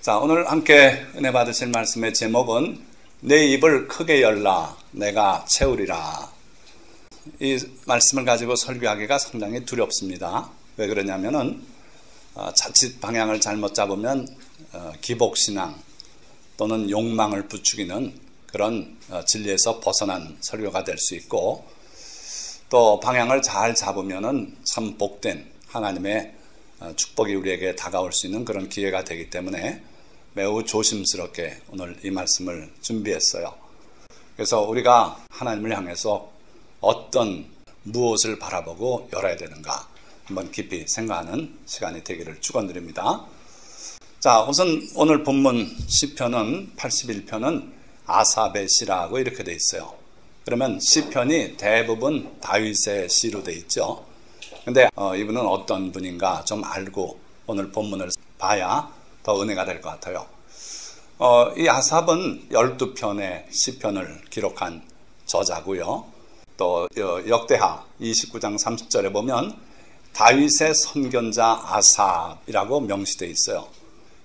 자, 오늘 함께 은혜 받으실 말씀의 제목은 내 입을 크게 열라 내가 채우리라. 이 말씀을 가지고 설교하기가 상당히 두렵습니다. 왜 그러냐면은 자칫 방향을 잘못 잡으면 기복신앙 또는 욕망을 부추기는 그런 진리에서 벗어난 설교가 될 수 있고, 또 방향을 잘 잡으면은 참 복된 하나님의 축복이 우리에게 다가올 수 있는 그런 기회가 되기 때문에 매우 조심스럽게 오늘 이 말씀을 준비했어요. 그래서 우리가 하나님을 향해서 어떤 무엇을 바라보고 열어야 되는가 한번 깊이 생각하는 시간이 되기를 축원드립니다. 자, 우선 오늘 본문 시편은 81편은 아삽의 시라고 이렇게 돼 있어요. 그러면 시편이 대부분 다윗의 시로 돼 있죠. 근데 이분은 어떤 분인가 좀 알고 오늘 본문을 봐야 더 은혜가 될 것 같아요. 이 아삽은 12편의 시편을 기록한 저자고요. 또 역대하 29장 30절에 보면 다윗의 선견자 아삽이라고 명시되어 있어요.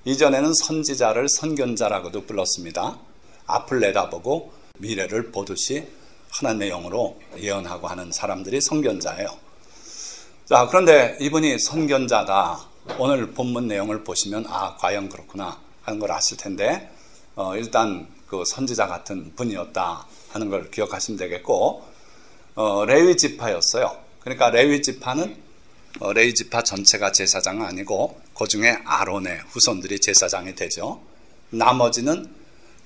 이전에는 선지자를 선견자라고도 불렀습니다. 앞을 내다보고 미래를 보듯이 하나님의 영으로 예언하고 하는 사람들이 선견자예요. 자, 그런데 이분이 선견자다. 오늘 본문 내용을 보시면 과연 그렇구나 하는 걸 아실 텐데, 일단 그 선지자 같은 분이었다 하는 걸 기억하시면 되겠고, 레위 지파였어요. 그러니까 레위 지파는 레위 지파 전체가 제사장은 아니고 그 중에 아론의 후손들이 제사장이 되죠. 나머지는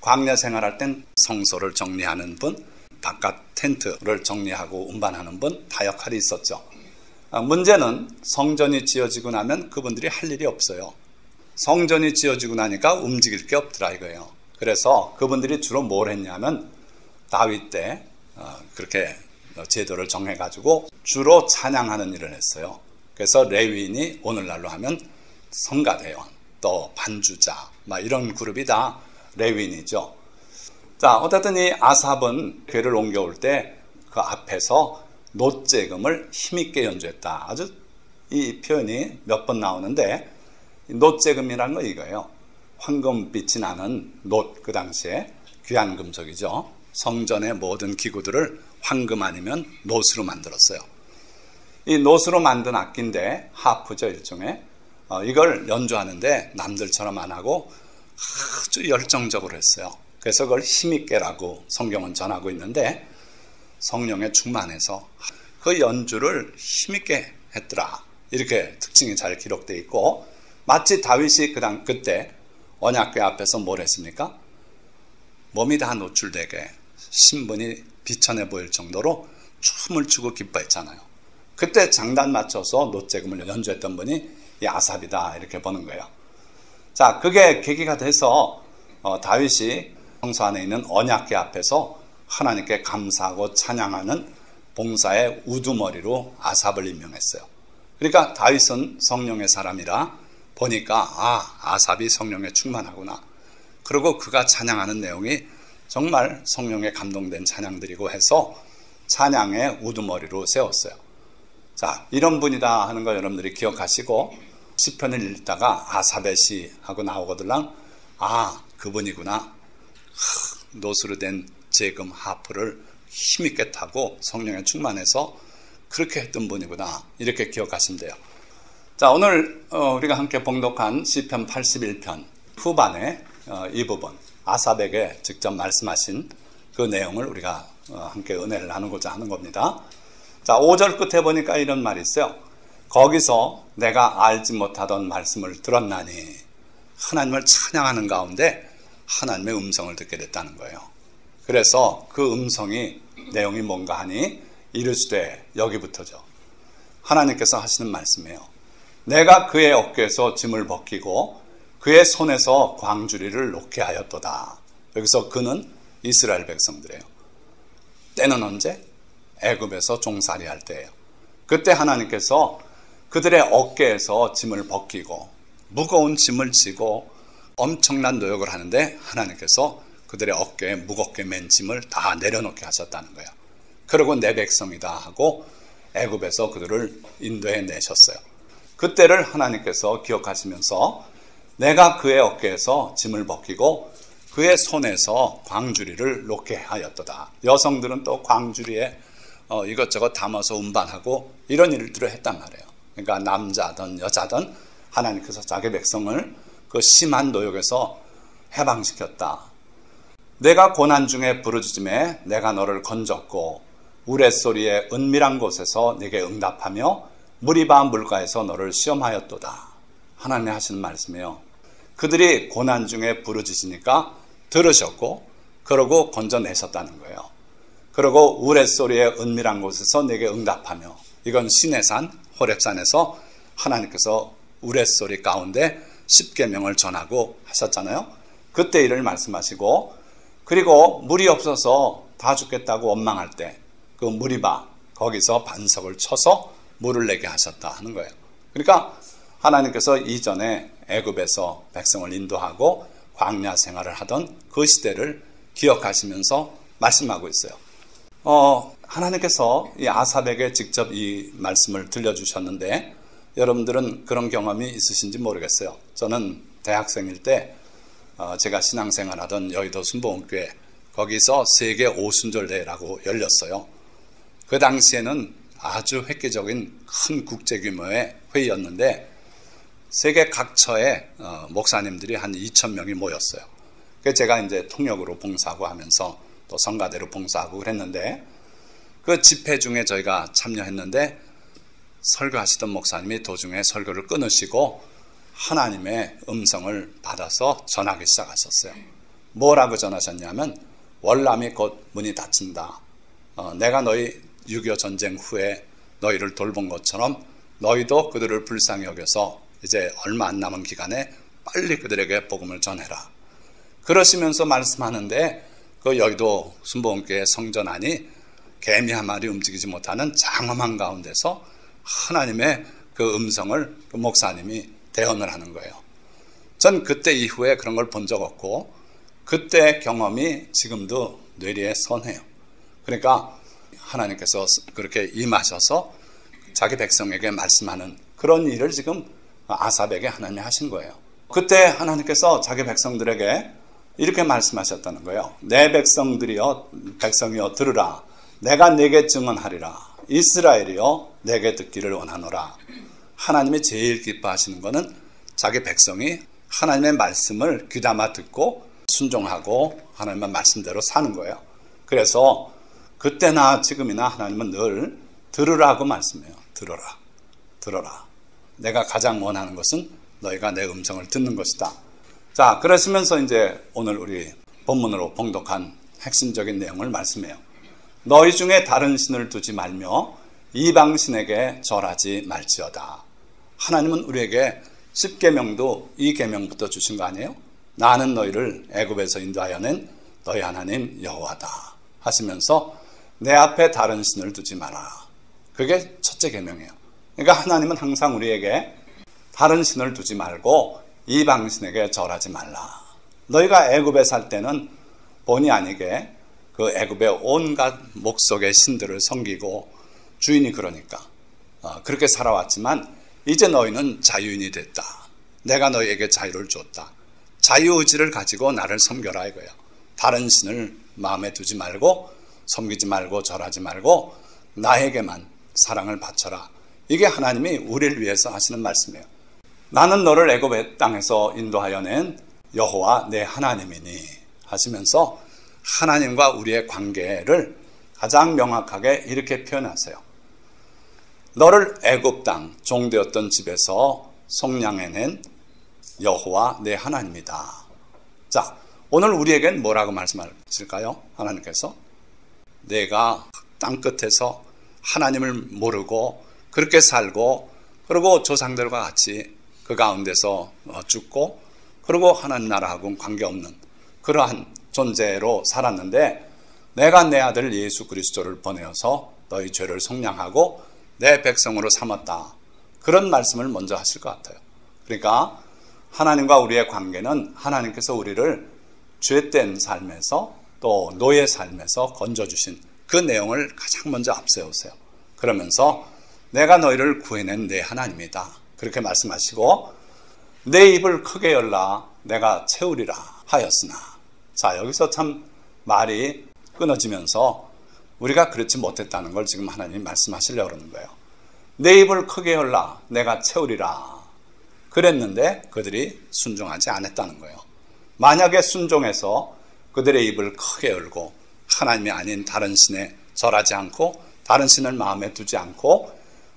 광야 생활할 땐 성소를 정리하는 분, 바깥 텐트를 정리하고 운반하는 분, 다 역할이 있었죠. 문제는 성전이 지어지고 나면 그분들이 할 일이 없어요. 성전이 지어지고 나니까 움직일 게 없더라 이거예요. 그래서 그분들이 주로 뭘 했냐면 다윗 때 그렇게 제도를 정해가지고 주로 찬양하는 일을 했어요. 그래서 레위인이 오늘날로 하면 성가대원, 또 반주자, 이런 그룹이 다 레위인이죠. 자, 어쨌든 이 아삽은 교회를 옮겨올 때 그 앞에서 놋재금을 힘있게 연주했다. 아주 이 표현이 몇 번 나오는데, 놋재금이라는 건 이거예요. 황금빛이 나는 놋, 그 당시에 귀한 금속이죠. 성전의 모든 기구들을 황금 아니면 놋으로 만들었어요. 이 놋으로 만든 악기인데 하프죠, 일종의. 이걸 연주하는데 남들처럼 안 하고 아주 열정적으로 했어요. 그래서 그걸 힘있게라고 성경은 전하고 있는데, 성령에 충만해서 그 연주를 힘있게 했더라. 이렇게 특징이 잘 기록되어 있고, 마치 다윗이 그때 언약궤 앞에서 뭘 했습니까? 몸이 다 노출되게 신분이 비천해 보일 정도로 춤을 추고 기뻐했잖아요. 그때 장단 맞춰서 놋재금을 연주했던 분이 이 아삽이다 이렇게 보는 거예요. 자, 그게 계기가 돼서 다윗이 성소 안에 있는 언약궤 앞에서 하나님께 감사하고 찬양하는 봉사의 우두머리로 아삽을 임명했어요. 그러니까 다윗은 성령의 사람이라 보니까 아삽이 성령에 충만하구나. 그리고 그가 찬양하는 내용이 정말 성령에 감동된 찬양들이고 해서 찬양의 우두머리로 세웠어요. 자, 이런 분이다 하는 거 여러분들이 기억하시고, 시편을 읽다가 아삽의 시 하고 나오거들랑 그분이구나. 놋으로 된 재금 하프를 힘있게 타고 성령에 충만해서 그렇게 했던 분이구나. 이렇게 기억하시면 돼요. 자, 오늘 우리가 함께 봉독한 시편 81편 후반에 이 부분, 아삽에게 직접 말씀하신 그 내용을 우리가 함께 은혜를 나누고자 하는 겁니다. 자, 5절 끝에 보니까 이런 말이 있어요. 거기서 내가 알지 못하던 말씀을 들었나니, 하나님을 찬양하는 가운데 하나님의 음성을 듣게 됐다는 거예요. 그래서 그 음성이 내용이 뭔가 하니 이르시되, 여기부터죠. 하나님께서 하시는 말씀이에요. 내가 그의 어깨에서 짐을 벗기고 그의 손에서 광주리를 놓게 하였도다. 여기서 그는 이스라엘 백성들이에요. 때는 언제? 애굽에서 종살이 할 때예요. 그때 하나님께서 그들의 어깨에서 짐을 벗기고 무거운 짐을 지고 엄청난 노력을 하는데, 하나님께서 그들의 어깨에 무겁게 맨 짐을 다 내려놓게 하셨다는 거예요. 그리고 내 백성이다 하고 애굽에서 그들을 인도해 내셨어요. 그때를 하나님께서 기억하시면서 내가 그의 어깨에서 짐을 벗기고 그의 손에서 광주리를 놓게 하였도다. 여성들은 또 광주리에 이것저것 담아서 운반하고 이런 일들을 했단 말이에요. 그러니까 남자든 여자든 하나님께서 자기 백성을 그 심한 노역에서 해방시켰다. 내가 고난 중에 부르짖음에 내가 너를 건졌고 우레소리의 은밀한 곳에서 내게 응답하며 무리바 물가에서 너를 시험하였도다. 하나님이 하시는 말씀이에요. 그들이 고난 중에 부르짖으니까 들으셨고 그러고 건져내셨다는 거예요. 그리고 우레소리의 은밀한 곳에서 내게 응답하며, 이건 시내산 호렙산에서 하나님께서 우레소리 가운데 십계명을 전하고 하셨잖아요. 그때 일을 말씀하시고, 그리고 물이 없어서 다 죽겠다고 원망할 때 그 무리바 거기서 반석을 쳐서 물을 내게 하셨다 하는 거예요. 그러니까 하나님께서 이전에 애굽에서 백성을 인도하고 광야 생활을 하던 그 시대를 기억하시면서 말씀하고 있어요. 하나님께서 이 아삽에게 직접 이 말씀을 들려주셨는데 여러분들은 그런 경험이 있으신지 모르겠어요. 저는 대학생일 때 제가 신앙생활하던 여의도 순복음교회 거기서 세계 오순절대회라고 열렸어요. 그 당시에는 아주 획기적인 큰 국제규모의 회의였는데 세계 각처의 목사님들이 한 2,000명이 모였어요. 그래서 제가 이제 통역으로 봉사하고 하면서 또 성가대로 봉사하고 그랬는데 그 집회 중에 저희가 참여했는데 설교하시던 목사님이 도중에 설교를 끊으시고 하나님의 음성을 받아서 전하기 시작하셨어요. 뭐라고 전하셨냐면 월남이 곧 문이 닫힌다. 내가 너희 6.25 전쟁 후에 너희를 돌본 것처럼 너희도 그들을 불쌍히 여겨서 이제 얼마 안 남은 기간에 빨리 그들에게 복음을 전해라. 그러시면서 말씀하는데 그 여의도 순복음교회 성전 안이 개미 한 마리 움직이지 못하는 장엄한 가운데서 하나님의 그 음성을 그 목사님이 대언을 하는 거예요. 전 그때 이후에 그런 걸 본 적 없고 그때 경험이 지금도 뇌리에 선해요. 그러니까 하나님께서 그렇게 임하셔서 자기 백성에게 말씀하는 그런 일을 지금 아삽에게 하나님이 하신 거예요. 그때 하나님께서 자기 백성들에게 이렇게 말씀하셨다는 거예요. 내 백성들이여 들으라. 내가 내게 증언하리라. 이스라엘이여 내게 듣기를 원하노라. 하나님이 제일 기뻐하시는 것은 자기 백성이 하나님의 말씀을 귀담아 듣고 순종하고 하나님의 말씀대로 사는 거예요. 그래서 그때나 지금이나 하나님은 늘 들으라고 말씀해요. 들어라. 내가 가장 원하는 것은 너희가 내 음성을 듣는 것이다. 자, 그러시면서 이제 오늘 우리 본문으로 봉독한 핵심적인 내용을 말씀해요. 너희 중에 다른 신을 두지 말며 이방신에게 절하지 말지어다. 하나님은 우리에게 10계명도 이 계명부터 주신 거 아니에요? 나는 너희를 애굽에서 인도하여 낸 너희 하나님 여호와다 하시면서 내 앞에 다른 신을 두지 마라. 그게 첫째 계명이에요. 그러니까 하나님은 항상 우리에게 다른 신을 두지 말고 이방신에게 절하지 말라. 너희가 애굽에 살 때는 본의 아니게 그 애굽의 온갖 목석의 신들을 섬기고 주인이 그러니까 그렇게 살아왔지만 이제 너희는 자유인이 됐다. 내가 너희에게 자유를 줬다. 자유의지를 가지고 나를 섬겨라 이거예요. 다른 신을 마음에 두지 말고 섬기지 말고 절하지 말고 나에게만 사랑을 바쳐라. 이게 하나님이 우리를 위해서 하시는 말씀이에요. 나는 너를 애굽의 땅에서 인도하여 낸 여호와 내 하나님이니 하시면서 하나님과 우리의 관계를 가장 명확하게 이렇게 표현하세요. 너를 애굽 땅 종되었던 집에서 속량해낸 여호와 내 하나님이다. 자, 오늘 우리에겐 뭐라고 말씀하실까요? 하나님께서 내가 땅끝에서 하나님을 모르고 그렇게 살고 그리고 조상들과 같이 그 가운데서 죽고 그리고 하나님 나라하고는 관계없는 그러한 존재로 살았는데 내가 내 아들 예수 그리스도를 보내어서 너희 죄를 속량하고 내 백성으로 삼았다. 그런 말씀을 먼저 하실 것 같아요. 그러니까 하나님과 우리의 관계는 하나님께서 우리를 죄된 삶에서 또 노예 삶에서 건져주신 그 내용을 가장 먼저 앞세우세요. 그러면서 내가 너희를 구해낸 내 하나님이다. 그렇게 말씀하시고 내 입을 크게 열라 내가 채우리라 하였으나. 자, 여기서 참 말이 끊어지면서 우리가 그렇지 못했다는 걸 지금 하나님이 말씀하시려고 그러는 거예요. 내 입을 크게 열라 내가 채우리라 그랬는데 그들이 순종하지 않았다는 거예요. 만약에 순종해서 그들의 입을 크게 열고 하나님이 아닌 다른 신에 절하지 않고 다른 신을 마음에 두지 않고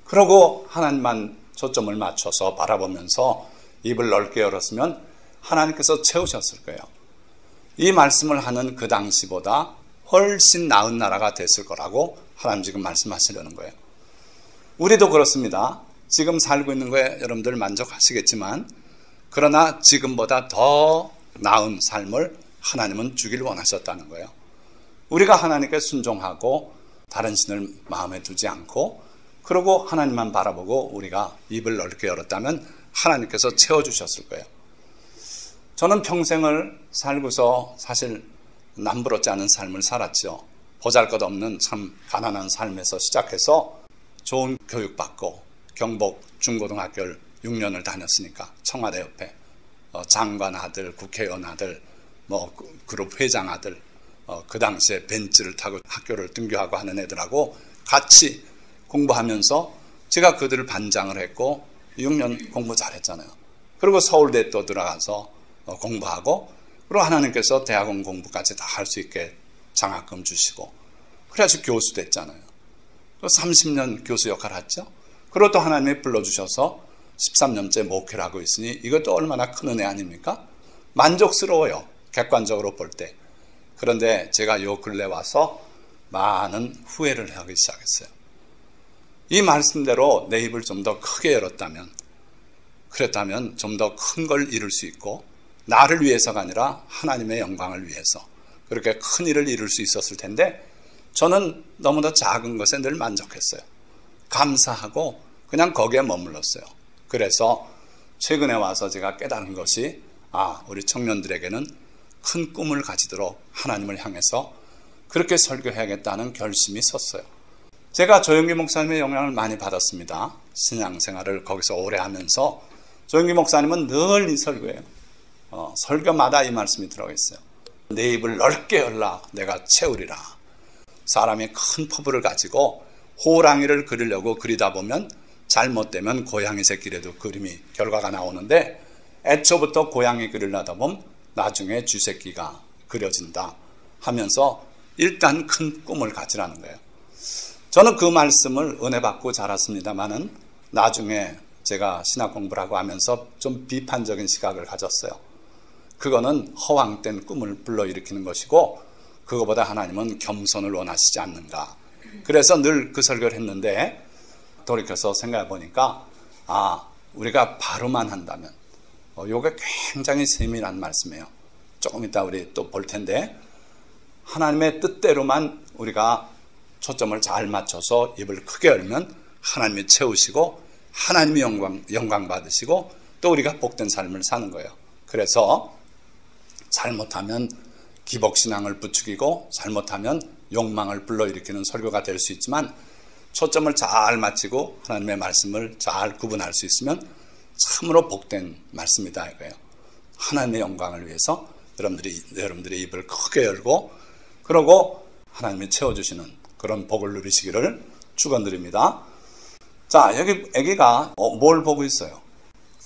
그러고 하나님만 초점을 맞춰서 바라보면서 입을 넓게 열었으면 하나님께서 채우셨을 거예요. 이 말씀을 하는 그 당시보다 훨씬 나은 나라가 됐을 거라고 하나님 지금 말씀하시려는 거예요. 우리도 그렇습니다. 지금 살고 있는 거에 여러분들 만족하시겠지만 그러나 지금보다 더 나은 삶을 하나님은 주길 원하셨다는 거예요. 우리가 하나님께 순종하고 다른 신을 마음에 두지 않고 그러고 하나님만 바라보고 우리가 입을 넓게 열었다면 하나님께서 채워주셨을 거예요. 저는 평생을 살고서 사실 남부럽지 않은 삶을 살았죠. 보잘것없는 참 가난한 삶에서 시작해서 좋은 교육받고 경복 중고등학교를 6년을 다녔으니까 청와대 옆에 장관 아들, 국회의원 아들, 그룹 회장 아들, 그 당시에 벤츠를 타고 학교를 등교하고 하는 애들하고 같이 공부하면서 제가 그들을 반장을 했고 6년 공부 잘했잖아요. 그리고 서울대 또 들어가서 공부하고 그리고 하나님께서 대학원 공부까지 다 할 수 있게 장학금 주시고 그래서 교수 됐잖아요. 30년 교수 역할을 했죠. 그리고 또 하나님이 불러주셔서 13년째 목회를 하고 있으니 이것도 얼마나 큰 은혜 아닙니까? 만족스러워요. 객관적으로 볼 때. 그런데 제가 요 근래 와서 많은 후회를 하기 시작했어요. 이 말씀대로 내 입을 좀 더 크게 열었다면 그랬다면 좀 더 큰 걸 이룰 수 있고 나를 위해서가 아니라 하나님의 영광을 위해서 그렇게 큰 일을 이룰 수 있었을 텐데 저는 너무나 작은 것에 늘 만족했어요. 감사하고 그냥 거기에 머물렀어요. 그래서 최근에 와서 제가 깨달은 것이 우리 청년들에게는 큰 꿈을 가지도록 하나님을 향해서 그렇게 설교해야겠다는 결심이 섰어요. 제가 조영기 목사님의 영향을 많이 받았습니다. 신앙생활을 거기서 오래 하면서 조영기 목사님은 늘 이 설교예요. 설교마다 이 말씀이 들어가 있어요. 내 입을 넓게 열라 내가 채우리라. 사람이 큰 포부를 가지고 호랑이를 그리려고 그리다 보면 잘못되면 고양이 새끼라도 그림이 결과가 나오는데 애초부터 고양이 그리려다 보면 나중에 쥐새끼가 그려진다 하면서 일단 큰 꿈을 가지라는 거예요. 저는 그 말씀을 은혜 받고 자랐습니다만은 나중에 제가 신학 공부를 하고 하면서 좀 비판적인 시각을 가졌어요. 그거는 허황된 꿈을 불러일으키는 것이고 그거보다 하나님은 겸손을 원하시지 않는가. 그래서 늘 그 설교를 했는데 돌이켜서 생각해 보니까 우리가 바로만 한다면 이게 굉장히 세밀한 말씀이에요. 조금 이따 우리 또 볼 텐데 하나님의 뜻대로만 우리가 초점을 잘 맞춰서 입을 크게 열면 하나님이 채우시고 하나님이 영광 받으시고 또 우리가 복된 삶을 사는 거예요. 그래서 잘못하면 기복신앙을 부추기고 잘못하면 욕망을 불러일으키는 설교가 될 수 있지만 초점을 잘 맞추고 하나님의 말씀을 잘 구분할 수 있으면 참으로 복된 말씀이다 이거예요. 하나님의 영광을 위해서 여러분들의 입을 크게 열고 그러고 하나님이 채워주시는 그런 복을 누리시기를 축원드립니다. 자, 여기 아기가 뭘 보고 있어요?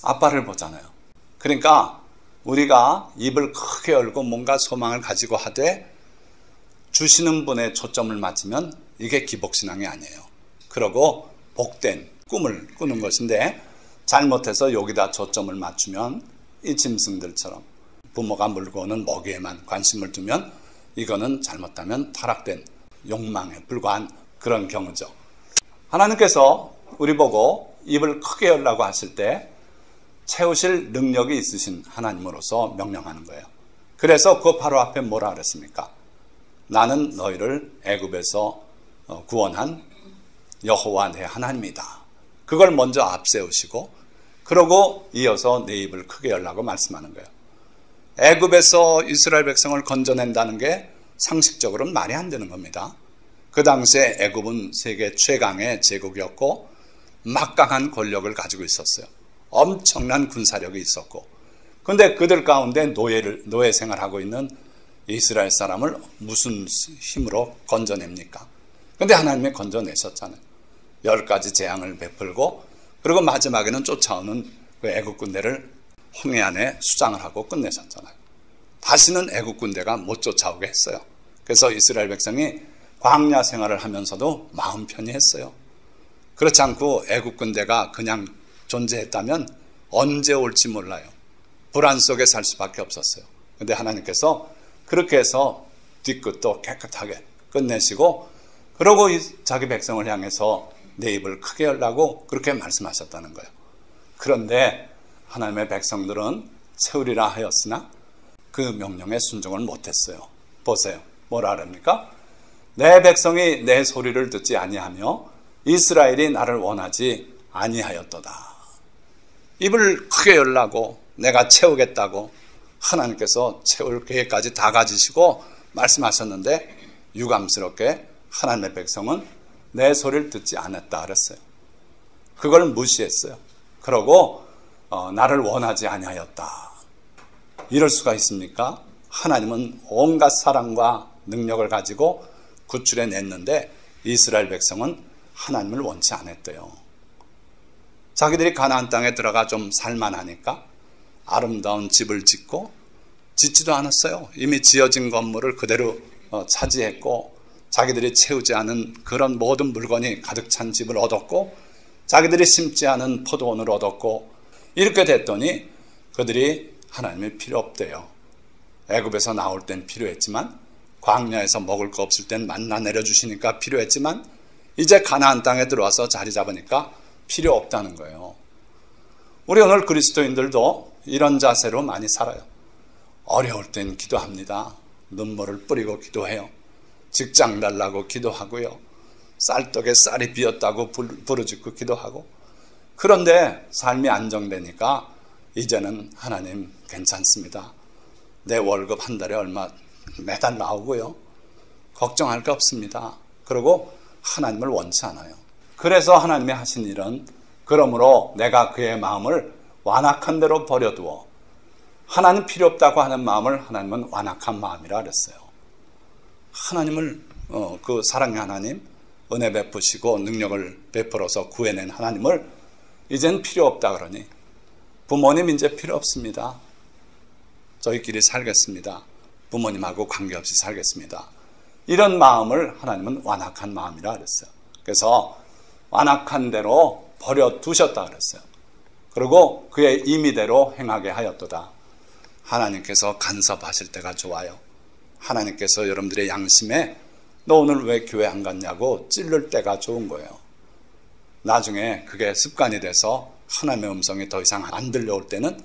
아빠를 보잖아요. 그러니까 우리가 입을 크게 열고 뭔가 소망을 가지고 하되 주시는 분의 초점을 맞추면 이게 기복신앙이 아니에요. 그러고 복된 꿈을 꾸는 것인데 잘못해서 여기다 초점을 맞추면 이 짐승들처럼 부모가 물고 오는 먹이에만 관심을 두면 이거는 잘못하면 타락된 욕망에 불과한 그런 경우죠. 하나님께서 우리 보고 입을 크게 열라고 하실 때 채우실 능력이 있으신 하나님으로서 명령하는 거예요. 그래서 그 바로 앞에 뭐라 그랬습니까? 나는 너희를 애굽에서 구원한 여호와 내 하나님이다. 그걸 먼저 앞세우시고 그러고 이어서 내 입을 크게 열라고 말씀하는 거예요. 애굽에서 이스라엘 백성을 건져낸다는 게 상식적으로는 말이 안 되는 겁니다. 그 당시에 애굽은 세계 최강의 제국이었고 막강한 권력을 가지고 있었어요. 엄청난 군사력이 있었고, 근데 그들 가운데 노예 생활하고 있는 이스라엘 사람을 무슨 힘으로 건져냅니까? 근데 하나님이 건져내셨잖아요. 10가지 재앙을 베풀고, 그리고 마지막에는 쫓아오는 그 애국 군대를 홍해 안에 수장을 하고 끝내셨잖아요. 다시는 애국 군대가 못 쫓아오게 했어요. 그래서 이스라엘 백성이 광야 생활을 하면서도 마음 편히 했어요. 그렇지 않고 애국 군대가 그냥 존재했다면 언제 올지 몰라요. 불안 속에 살 수밖에 없었어요. 근데 하나님께서 그렇게 해서 뒤끝도 깨끗하게 끝내시고, 그러고 자기 백성을 향해서 내 입을 크게 열라고 그렇게 말씀하셨다는 거예요. 그런데 하나님의 백성들은 세우리라 하였으나 그 명령에 순종을 못했어요. 보세요. 뭐라 그럽니까? 내 백성이 내 소리를 듣지 아니하며 이스라엘이 나를 원하지 아니하였도다. 입을 크게 열라고, 내가 채우겠다고 하나님께서 채울 계획까지 다 가지시고 말씀하셨는데, 유감스럽게 하나님의 백성은 내 소리를 듣지 않았다 그랬어요. 그걸 무시했어요. 그러고 나를 원하지 아니하였다. 이럴 수가 있습니까? 하나님은 온갖 사랑과 능력을 가지고 구출해 냈는데 이스라엘 백성은 하나님을 원치 않았대요. 자기들이 가나안 땅에 들어가 좀 살만하니까 아름다운 집을 짓고, 짓지도 않았어요. 이미 지어진 건물을 그대로 차지했고, 자기들이 채우지 않은 그런 모든 물건이 가득 찬 집을 얻었고, 자기들이 심지 않은 포도원을 얻었고, 이렇게 됐더니 그들이 하나님이 필요 없대요. 애굽에서 나올 땐 필요했지만, 광야에서 먹을 거 없을 땐 만나 내려주시니까 필요했지만, 이제 가나안 땅에 들어와서 자리 잡으니까 필요 없다는 거예요. 우리 오늘 그리스도인들도 이런 자세로 많이 살아요. 어려울 땐 기도합니다. 눈물을 뿌리고 기도해요. 직장 달라고 기도하고요. 쌀떡에 쌀이 비었다고 부르짖고 기도하고. 그런데 삶이 안정되니까 이제는 하나님 괜찮습니다. 내 월급 한 달에 얼마 매달 나오고요. 걱정할 게 없습니다. 그리고 하나님을 원치 않아요. 그래서 하나님이 하신 일은, 그러므로 내가 그의 마음을 완악한 대로 버려두어, 하나님 필요 없다고 하는 마음을 하나님은 완악한 마음이라 그랬어요. 하나님을 그 사랑의 하나님, 은혜 베푸시고 능력을 베풀어서 구해낸 하나님을 이젠 필요 없다 그러니, 부모님 이제 필요 없습니다. 저희끼리 살겠습니다. 부모님하고 관계없이 살겠습니다. 이런 마음을 하나님은 완악한 마음이라 그랬어요. 그래서 완악한 대로 버려두셨다 그랬어요. 그리고 그의 임의대로 행하게 하였도다. 하나님께서 간섭하실 때가 좋아요. 하나님께서 여러분들의 양심에 너 오늘 왜 교회 안 갔냐고 찔릴 때가 좋은 거예요. 나중에 그게 습관이 돼서 하나님의 음성이 더 이상 안 들려올 때는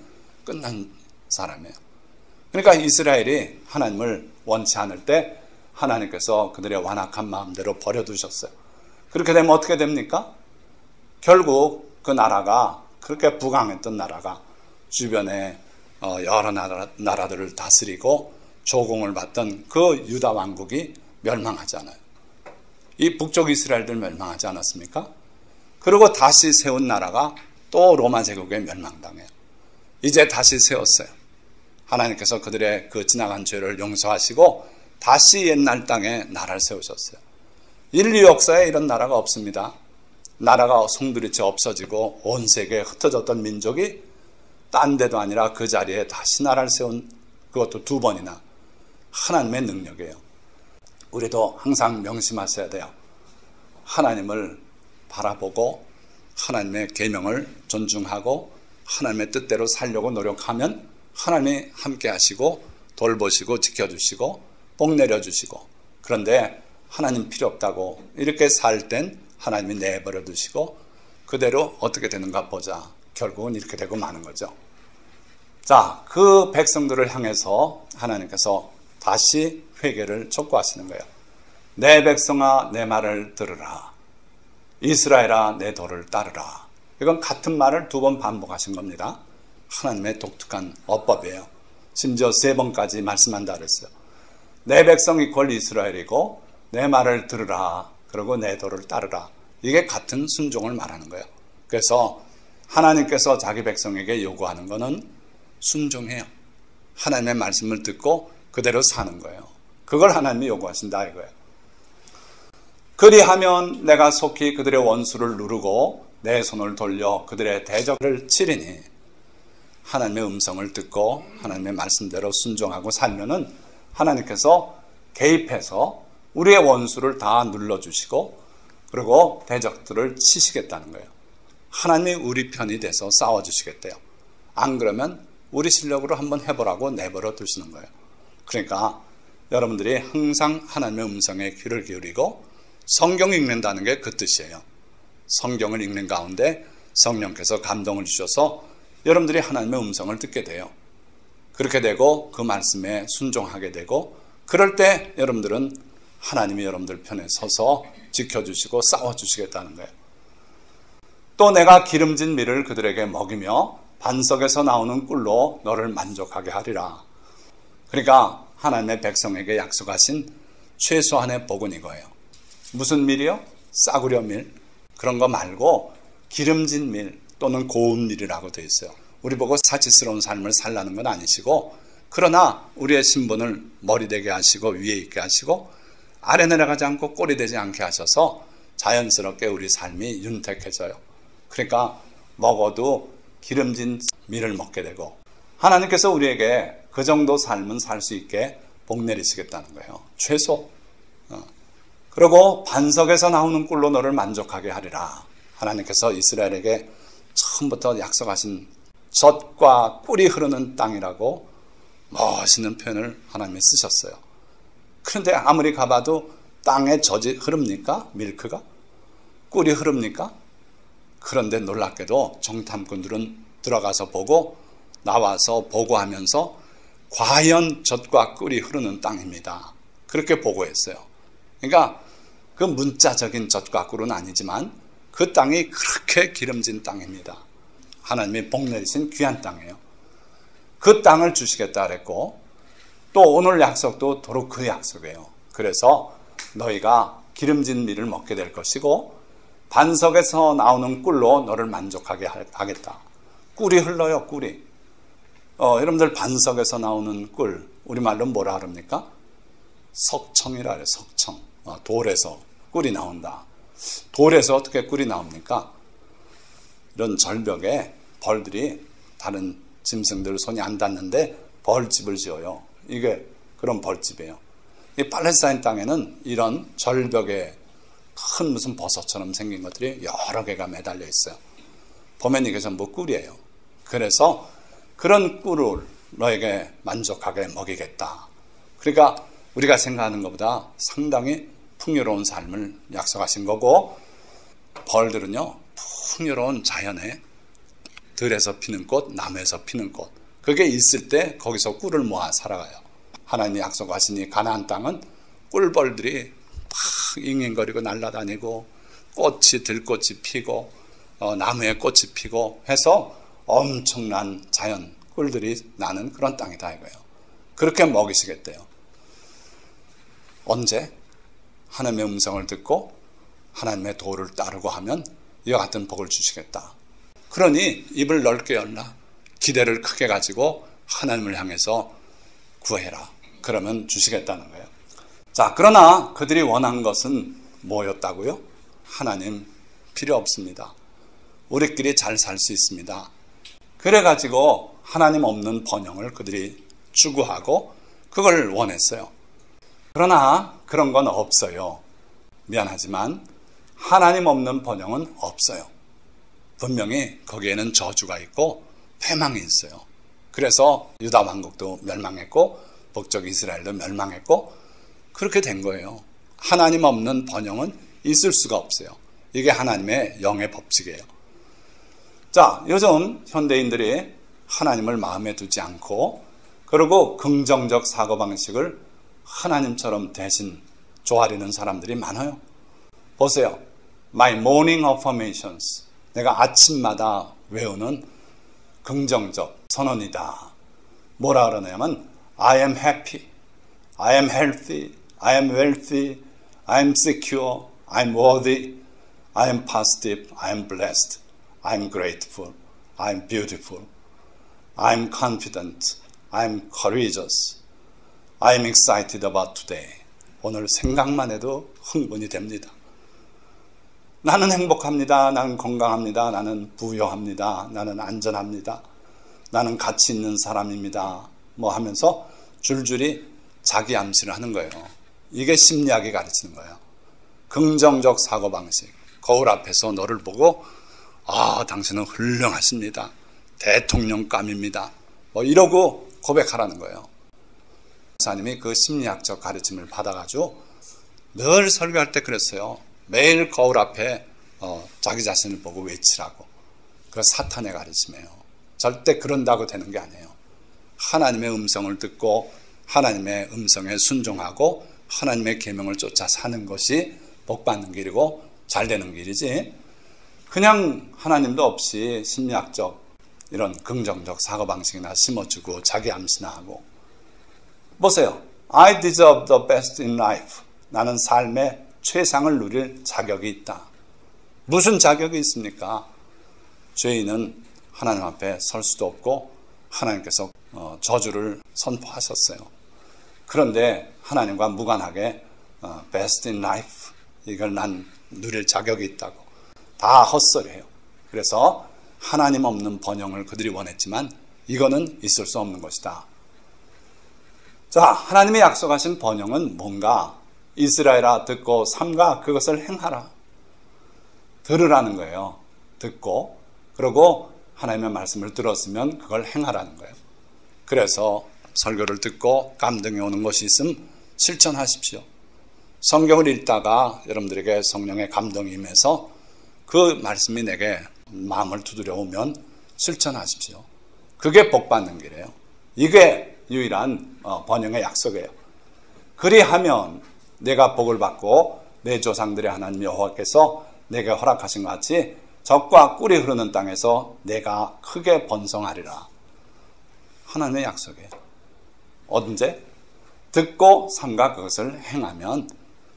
끝난 사람이에요. 그러니까 이스라엘이 하나님을 원치 않을 때 하나님께서 그들의 완악한 마음대로 버려두셨어요. 그렇게 되면 어떻게 됩니까? 결국 그 나라가, 그렇게 부강했던 나라가 주변에 여러 나라들을 다스리고 조공을 받던 그 유다 왕국이 멸망하잖아요. 이 북쪽 이스라엘들 멸망하지 않았습니까? 그리고 다시 세운 나라가 또 로마 제국에 멸망당해요. 이제 다시 세웠어요. 하나님께서 그들의 그 지나간 죄를 용서하시고 다시 옛날 땅에 나라를 세우셨어요. 인류 역사에 이런 나라가 없습니다. 나라가 송두리째 없어지고 온 세계에 흩어졌던 민족이 딴 데도 아니라 그 자리에 다시 나라를 세운, 그것도 2번이나 하나님의 능력이에요. 우리도 항상 명심하셔야 돼요. 하나님을 바라보고 하나님의 계명을 존중하고 하나님의 뜻대로 살려고 노력하면 하나님이 함께 하시고 돌보시고 지켜주시고 복 내려주시고, 그런데 하나님 필요 없다고 이렇게 살 땐 하나님이 내버려 두시고 그대로 어떻게 되는가 보자. 결국은 이렇게 되고 마는 거죠. 자, 그 백성들을 향해서 하나님께서 다시 회개를 촉구하시는 거예요. 내 백성아 내 말을 들으라. 이스라엘아 내 도를 따르라. 이건 같은 말을 2번 반복하신 겁니다. 하나님의 독특한 어법이에요. 심지어 3번까지 말씀한다 그랬어요. 내 백성 이퀄 이스라엘이고 내 말을 들으라. 그리고 내 도를 따르라. 이게 같은 순종을 말하는 거예요. 그래서 하나님께서 자기 백성에게 요구하는 것은 순종해요. 하나님의 말씀을 듣고 그대로 사는 거예요. 그걸 하나님이 요구하신다 이거예요. 그리하면 내가 속히 그들의 원수를 누르고 내 손을 돌려 그들의 대적을 치리니, 하나님의 음성을 듣고 하나님의 말씀대로 순종하고 살면은 하나님께서 개입해서 우리의 원수를 다 눌러주시고 그리고 대적들을 치시겠다는 거예요. 하나님이 우리 편이 돼서 싸워주시겠대요. 안 그러면 우리 실력으로 한번 해보라고 내버려 두시는 거예요. 그러니까 여러분들이 항상 하나님의 음성에 귀를 기울이고 성경 읽는다는 게 그 뜻이에요. 성경을 읽는 가운데 성령께서 감동을 주셔서 여러분들이 하나님의 음성을 듣게 돼요. 그렇게 되고 그 말씀에 순종하게 되고, 그럴 때 여러분들은 하나님이 여러분들 편에 서서 지켜주시고 싸워주시겠다는 거예요. 또 내가 기름진 밀을 그들에게 먹이며 반석에서 나오는 꿀로 너를 만족하게 하리라. 그러니까 하나님의 백성에게 약속하신 최소한의 복은 이거예요. 무슨 밀이요? 싸구려 밀, 그런 거 말고 기름진 밀 또는 고운 밀이라고 되어 있어요. 우리 보고 사치스러운 삶을 살라는 건 아니시고, 그러나 우리의 신분을 머리 되게 하시고 위에 있게 하시고 아래 내려가지 않고 꼴이 되지 않게 하셔서 자연스럽게 우리 삶이 윤택해져요. 그러니까 먹어도 기름진 밀을 먹게 되고, 하나님께서 우리에게 그 정도 삶은 살 수 있게 복 내리시겠다는 거예요. 최소. 그리고 반석에서 나오는 꿀로 너를 만족하게 하리라. 하나님께서 이스라엘에게 처음부터 약속하신 젖과 꿀이 흐르는 땅이라고 멋있는 표현을 하나님이 쓰셨어요. 그런데 아무리 가봐도 땅에 젖이 흐릅니까? 밀크가? 꿀이 흐릅니까? 그런데 놀랍게도 정탐꾼들은 들어가서 보고 나와서 보고하면서 과연 젖과 꿀이 흐르는 땅입니다. 그렇게 보고했어요. 그러니까 그 문자적인 젖과 꿀은 아니지만 그 땅이 그렇게 기름진 땅입니다. 하나님이 복 내리신 귀한 땅이에요. 그 땅을 주시겠다 그랬고, 또 오늘 약속도 도로 그 약속이에요. 그래서 너희가 기름진 밀을 먹게 될 것이고 반석에서 나오는 꿀로 너를 만족하게 하겠다. 꿀이 흘러요, 꿀이. 여러분들 반석에서 나오는 꿀, 우리말로 뭐라 그럽니까? 석청이라 그래요, 석청. 돌에서 꿀이 나온다. 돌에서 어떻게 꿀이 나옵니까? 이런 절벽에 벌들이 다른 짐승들 손이 안 닿는데 벌집을 지어요. 이게 그런 벌집이에요. 이 팔레스타인 땅에는 이런 절벽에 큰 무슨 버섯처럼 생긴 것들이 여러 개가 매달려 있어요. 보면 이게 전부 꿀이에요. 그래서 그런 꿀을 너에게 만족하게 먹이겠다. 그러니까 우리가 생각하는 것보다 상당히 풍요로운 삶을 약속하신 거고, 벌들은요 풍요로운 자연에 들에서 피는 꽃, 나무에서 피는 꽃, 그게 있을 때 거기서 꿀을 모아 살아가요. 하나님이 약속하시니 가나안 땅은 꿀벌들이 막 잉잉거리고 날아다니고 꽃이 들꽃이 피고 나무에 꽃이 피고 해서 엄청난 자연 꿀들이 나는 그런 땅이다 이거예요. 그렇게 먹이시겠대요. 언제? 하나님의 음성을 듣고 하나님의 도를 따르고 하면 이와 같은 복을 주시겠다. 그러니 입을 넓게 열라. 기대를 크게 가지고 하나님을 향해서 구해라. 그러면 주시겠다는 거예요. 자, 그러나 그들이 원한 것은 뭐였다고요? 하나님 필요 없습니다. 우리끼리 잘 살 수 있습니다. 그래가지고 하나님 없는 번영을 그들이 추구하고 그걸 원했어요. 그러나 그런 건 없어요. 미안하지만 하나님 없는 번영은 없어요. 분명히 거기에는 저주가 있고 패망이 있어요. 그래서 유다 왕국도 멸망했고 북쪽 이스라엘도 멸망했고 그렇게 된 거예요. 하나님 없는 번영은 있을 수가 없어요. 이게 하나님의 영의 법칙이에요. 자, 요즘 현대인들이 하나님을 마음에 두지 않고 그리고 긍정적 사고방식을 하나님처럼 대신 조아리는 사람들이 많아요. 보세요. My morning affirmations. 내가 아침마다 외우는 긍정적 선언이다. 뭐라 그러냐면 I am happy, I am healthy, I am wealthy, I am secure, I am worthy, I am positive, I am blessed, I am grateful. I'm beautiful. I'm confident. I'm courageous. I'm excited about today. 오늘 생각만 해도 흥분이 됩니다. 나는 행복합니다. 나는 건강합니다. 나는 부유합니다. 나는 안전합니다. 나는 가치 있는 사람입니다. 뭐 하면서 줄줄이 자기 암시를 하는 거예요. 이게 심리학이 가르치는 거예요. 긍정적 사고방식. 거울 앞에서 너를 보고 당신은 훌륭하십니다. 대통령감입니다. 뭐 이러고 고백하라는 거예요. 목사님이 그 심리학적 가르침을 받아가지고 늘 설교할 때 그랬어요. 매일 거울 앞에 자기 자신을 보고 외치라고. 그 사탄의 가르침이에요. 절대 그런다고 되는 게 아니에요. 하나님의 음성을 듣고 하나님의 음성에 순종하고 하나님의 계명을 쫓아 사는 것이 복받는 길이고 잘 되는 길이지, 그냥 하나님도 없이 심리학적 이런 긍정적 사고방식이나 심어주고 자기 암시나 하고. 보세요. I deserve the best in life. 나는 삶의 최상을 누릴 자격이 있다. 무슨 자격이 있습니까? 죄인은 하나님 앞에 설 수도 없고 하나님께서 저주를 선포하셨어요. 그런데 하나님과 무관하게 best in life, 이걸 난 누릴 자격이 있다고. 다 헛소리예요. 그래서 하나님 없는 번영을 그들이 원했지만 이거는 있을 수 없는 것이다. 자, 하나님이 약속하신 번영은 뭔가? 이스라엘아 듣고 삼가 그것을 행하라. 들으라는 거예요. 듣고, 그리고 하나님의 말씀을 들었으면 그걸 행하라는 거예요. 그래서 설교를 듣고 감동이 오는 것이 있으면 실천하십시오. 성경을 읽다가 여러분들에게 성령의 감동이 임해서 그 말씀이 내게 마음을 두드려 오면 실천하십시오. 그게 복받는 길이에요. 이게 유일한 번영의 약속이에요. 그리하면 내가 복을 받고 내 조상들의 하나님 여호와께서 내게 허락하신 것 같이 젖과 꿀이 흐르는 땅에서 내가 크게 번성하리라. 하나님의 약속이에요. 언제? 듣고 삼가 그것을 행하면,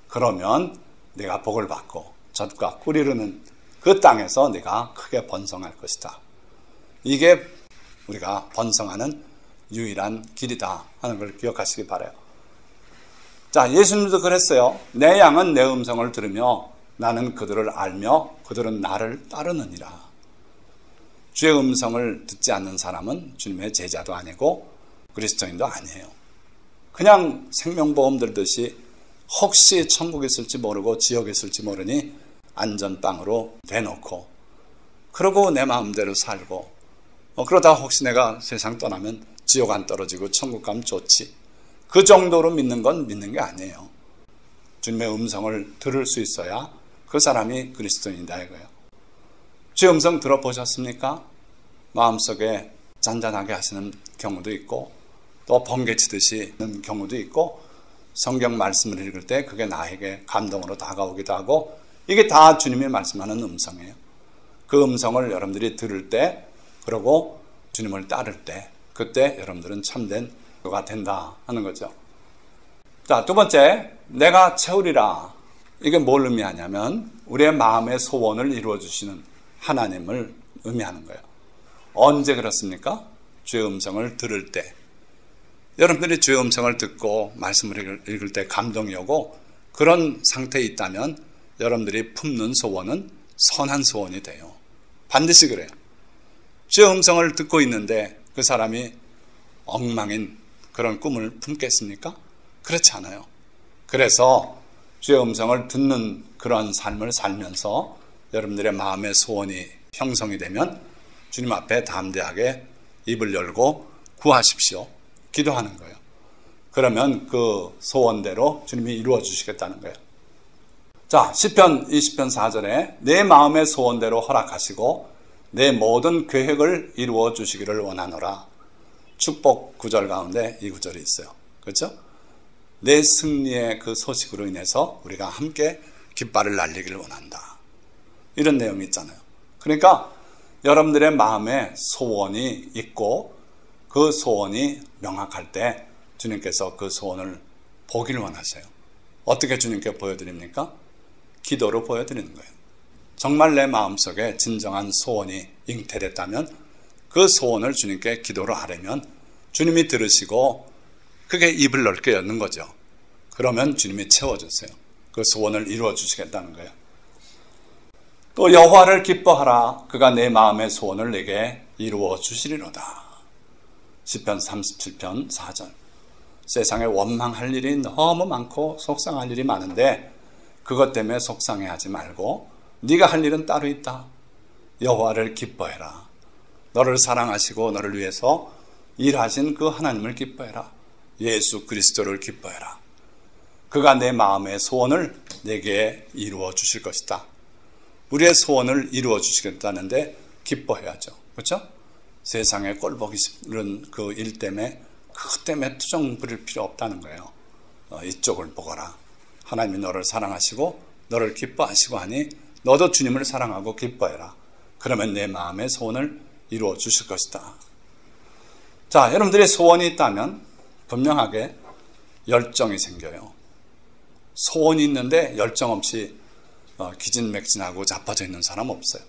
그러면 내가 복을 받고 젖과 꿀이 흐르는 그 땅에서 내가 크게 번성할 것이다. 이게 우리가 번성하는 유일한 길이다 하는 걸 기억하시기 바라요. 자, 예수님도 그랬어요. 내 양은 내 음성을 들으며 나는 그들을 알며 그들은 나를 따르느니라. 주의 음성을 듣지 않는 사람은 주님의 제자도 아니고 그리스도인도 아니에요. 그냥 생명보험 들듯이 혹시 천국에 있을지 모르고 지옥에 있을지 모르니 안전빵으로 대놓고, 그러고 내 마음대로 살고, 그러다 혹시 내가 세상 떠나면 지옥 안 떨어지고 천국 가면 좋지, 그 정도로 믿는 건 믿는 게 아니에요. 주님의 음성을 들을 수 있어야 그 사람이 그리스도인이다 이거예요. 주의 음성 들어보셨습니까? 마음속에 잔잔하게 하시는 경우도 있고 또 번개치듯이 하는 경우도 있고, 성경 말씀을 읽을 때 그게 나에게 감동으로 다가오기도 하고, 이게 다 주님이 말씀하는 음성이에요. 그 음성을 여러분들이 들을 때, 그리고 주님을 따를 때, 그때 여러분들은 참된 그가 된다 하는 거죠. 자, 두 번째, 내가 채우리라. 이게 뭘 의미하냐면 우리의 마음의 소원을 이루어 주시는 하나님을 의미하는 거예요. 언제 그렇습니까? 주의 음성을 들을 때. 여러분들이 주의 음성을 듣고 말씀을 읽을 때 감동이 오고 그런 상태에 있다면 여러분들이 품는 소원은 선한 소원이 돼요. 반드시 그래요. 주의 음성을 듣고 있는데 그 사람이 엉망인 그런 꿈을 품겠습니까? 그렇지 않아요. 그래서 주의 음성을 듣는 그런 삶을 살면서 여러분들의 마음의 소원이 형성이 되면 주님 앞에 담대하게 입을 열고 구하십시오. 기도하는 거예요. 그러면 그 소원대로 주님이 이루어 주시겠다는 거예요. 자, 시편 20편 4절에 내 마음의 소원대로 허락하시고 내 모든 계획을 이루어 주시기를 원하노라. 축복 구절 가운데 이 구절이 있어요. 그렇죠? 내 승리의 그 소식으로 인해서 우리가 함께 깃발을 날리기를 원한다. 이런 내용이 있잖아요. 그러니까 여러분들의 마음에 소원이 있고 그 소원이 명확할 때 주님께서 그 소원을 보기를 원하세요. 어떻게 주님께 보여드립니까? 기도로 보여드리는 거예요. 정말 내 마음속에 진정한 소원이 잉태됐다면 그 소원을 주님께 기도로 하려면 주님이 들으시고 그게 입을 넓게 여는 거죠. 그러면 주님이 채워주세요. 그 소원을 이루어 주시겠다는 거예요. 또 여호와를 기뻐하라. 그가 내 마음의 소원을 내게 이루어 주시리로다. 시편 37편 4절. 세상에 원망할 일이 너무 많고 속상할 일이 많은데 그것 때문에 속상해하지 말고 네가 할 일은 따로 있다. 여호와를 기뻐해라. 너를 사랑하시고 너를 위해서 일하신 그 하나님을 기뻐해라. 예수 그리스도를 기뻐해라. 그가 내 마음의 소원을 내게 이루어 주실 것이다. 우리의 소원을 이루어 주시겠다는데 기뻐해야죠. 그렇죠? 세상에 꼴보기 싫은 그 일 때문에 그것 때문에 투정 부릴 필요 없다는 거예요. 이쪽을 보거라. 하나님이 너를 사랑하시고 너를 기뻐하시고 하니 너도 주님을 사랑하고 기뻐해라. 그러면 내 마음의 소원을 이루어 주실 것이다. 자, 여러분들의 소원이 있다면 분명하게 열정이 생겨요. 소원이 있는데 열정 없이 기진맥진하고 자빠져 있는 사람 없어요.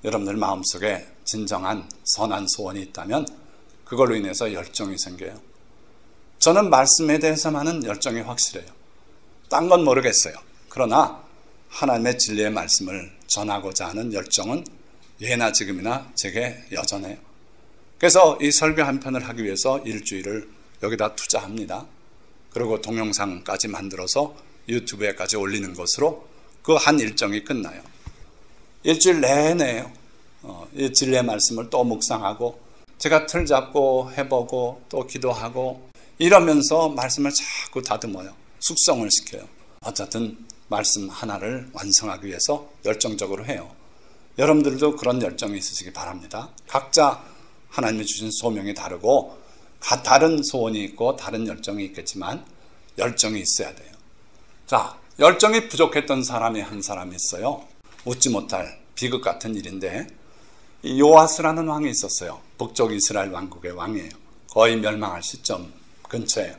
여러분들 마음속에 진정한 선한 소원이 있다면 그걸로 인해서 열정이 생겨요. 저는 말씀에 대해서만은 열정이 확실해요. 딴 건 모르겠어요. 그러나 하나님의 진리의 말씀을 전하고자 하는 열정은 예나 지금이나 제게 여전해요. 그래서 이 설교 한 편을 하기 위해서 일주일을 여기다 투자합니다. 그리고 동영상까지 만들어서 유튜브에까지 올리는 것으로 그 한 일정이 끝나요. 일주일 내내요. 이 진리의 말씀을 또 묵상하고 제가 틀 잡고 해보고 또 기도하고 이러면서 말씀을 자꾸 다듬어요. 숙성을 시켜요. 어쨌든 말씀 하나를 완성하기 위해서 열정적으로 해요. 여러분들도 그런 열정이 있으시기 바랍니다. 각자 하나님이 주신 소명이 다르고 다른 소원이 있고 다른 열정이 있겠지만 열정이 있어야 돼요. 자, 열정이 부족했던 사람이 한 사람이 있어요. 웃지 못할 비극 같은 일인데 요아스라는 왕이 있었어요. 북쪽 이스라엘 왕국의 왕이에요. 거의 멸망할 시점 근처예요.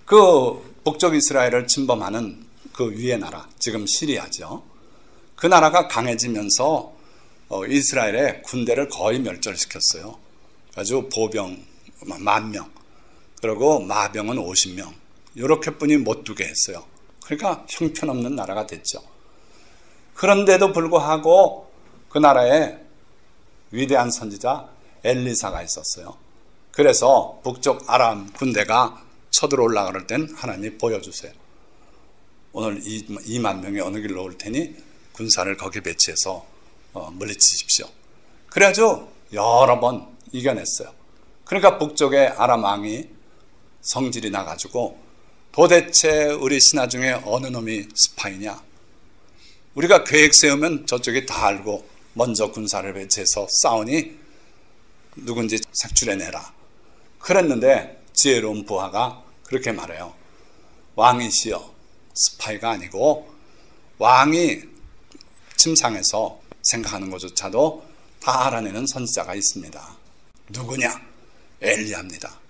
그 북쪽 이스라엘을 침범하는 그 위의 나라, 지금 시리아죠. 그 나라가 강해지면서 이스라엘의 군대를 거의 멸절시켰어요. 아주 보병 10,000명, 그리고 마병은 50명, 이렇게뿐이 못 두게 했어요. 그러니까 형편없는 나라가 됐죠. 그런데도 불구하고 그 나라에 위대한 선지자 엘리사가 있었어요. 그래서 북쪽 아람 군대가 쳐들어올라 그럴 땐 하나님이 보여주세요. 오늘 2만 명이 어느 길로 올 테니 군사를 거기 배치해서 물리치십시오. 그래가지고 여러 번 이겨냈어요. 그러니까 북쪽의 아람 왕이 성질이 나가지고 도대체 우리 신하 중에 어느 놈이 스파이냐? 우리가 계획 세우면 저쪽이 다 알고 먼저 군사를 배치해서 싸우니 누군지 색출해내라. 그랬는데 지혜로운 부하가 그렇게 말해요. 왕이시여, 스파이가 아니고 왕이 침상에서 생각하는 것조차도 다 알아내는 선지자가 있습니다. 누구냐? 엘리야입니다.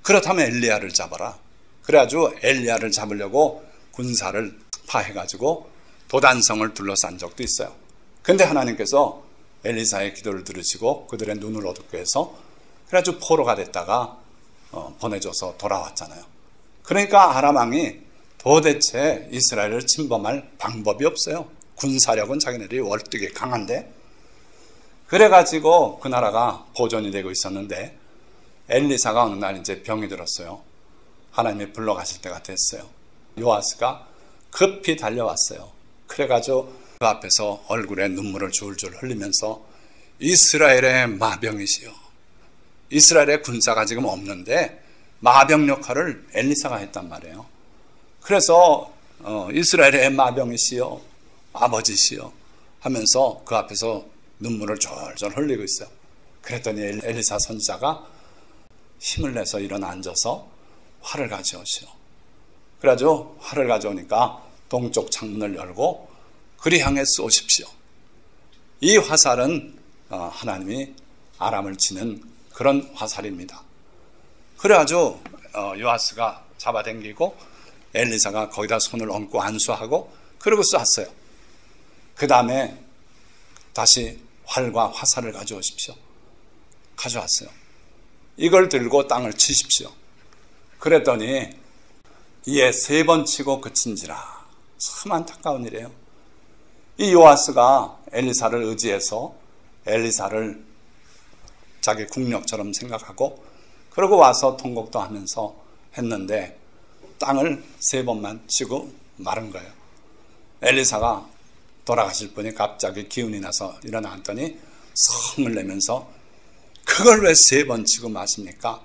그렇다면 엘리야를 잡아라. 그래가지고 엘리야를 잡으려고 군사를 파해가지고 도단성을 둘러싼 적도 있어요. 근데 하나님께서 엘리사의 기도를 들으시고 그들의 눈을 어둡게 해서 그래가지고 포로가 됐다가 보내줘서 돌아왔잖아요. 그러니까 아람 왕이 도대체 이스라엘을 침범할 방법이 없어요. 군사력은 자기네들이 월등히 강한데. 그래가지고 그 나라가 보존이 되고 있었는데 엘리사가 어느 날 이제 병이 들었어요. 하나님이 불러가실 때가 됐어요. 요아스가 급히 달려왔어요. 그래가지고 그 앞에서 얼굴에 눈물을 줄줄 흘리면서 이스라엘의 마병이시여, 이스라엘의 군사가 지금 없는데 마병 역할을 엘리사가 했단 말이에요. 그래서 이스라엘의 마병이시여, 아버지시여 하면서 그 앞에서 눈물을 졸졸 흘리고 있어요. 그랬더니 엘리사 선지자가 힘을 내서 일어나 앉아서 활을 가져오시오. 그래가지고 활을 가져오니까 동쪽 창문을 열고 그리 향해 쏘십시오. 이 화살은 하나님이 아람을 치는 그런 화살입니다. 그래가지고 요아스가 잡아당기고 엘리사가 거기다 손을 얹고 안수하고 그러고 쐈어요. 그 다음에 다시 활과 화살을 가져오십시오. 가져왔어요. 이걸 들고 땅을 치십시오. 그랬더니 이에 3번 치고 그친지라. 참 안타까운 일이에요. 이 요아스가 엘리사를 의지해서 엘리사를 자기 국력처럼 생각하고 그러고 와서 통곡도 하면서 했는데 땅을 3번만 치고 마른 거예요. 엘리사가 돌아가실 분이 갑자기 기운이 나서 일어났더니 성을 내면서 그걸 왜 3번 치고 마십니까?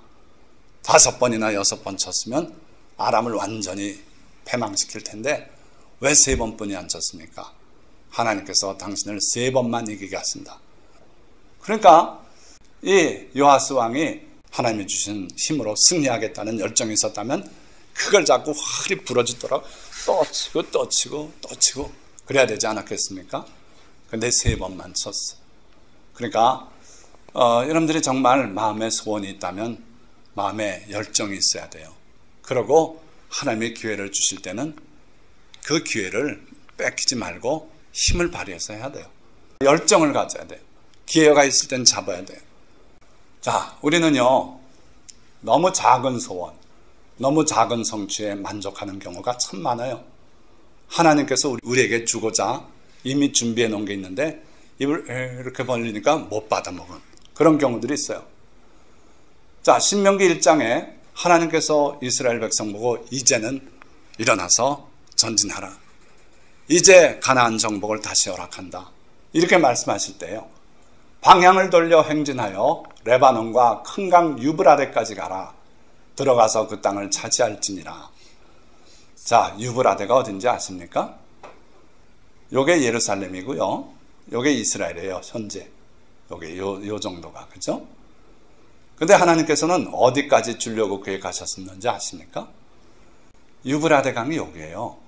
5번이나 6번 쳤으면 아람을 완전히 패망시킬 텐데 왜 3번뿐이 안 쳤습니까? 하나님께서 당신을 3번만 이기게 하신다. 그러니까 이 요아스 왕이 하나님이 주신 힘으로 승리하겠다는 열정이 있었다면 그걸 자꾸 활이 부러지도록 또 치고 또 치고 또 치고 그래야 되지 않았겠습니까? 근데 3번만 쳤어. 그러니까 여러분들이 정말 마음에 소원이 있다면 마음에 열정이 있어야 돼요. 그리고 하나님의 기회를 주실 때는 그 기회를 뺏기지 말고 힘을 발휘해서 해야 돼요. 열정을 가져야 돼요. 기회가 있을 땐 잡아야 돼요. 자, 우리는요, 너무 작은 소원, 너무 작은 성취에 만족하는 경우가 참 많아요. 하나님께서 우리에게 주고자 이미 준비해 놓은 게 있는데 입을 이렇게 벌리니까 못 받아먹은 그런 경우들이 있어요. 자, 신명기 1장에 하나님께서 이스라엘 백성 보고 이제는 일어나서 전진하라. 이제 가나안 정복을 다시 허락한다. 이렇게 말씀하실 때요. 방향을 돌려 행진하여 레바논과 큰 강 유브라데까지 가라. 들어가서 그 땅을 차지할지니라. 자, 유브라데가 어딘지 아십니까? 요게 예루살렘이고요. 요게 이스라엘이에요. 현재. 요게 요 정도가. 그죠? 근데 하나님께서는 어디까지 주려고 계획하셨는지 아십니까? 유브라데 강이 여기에요.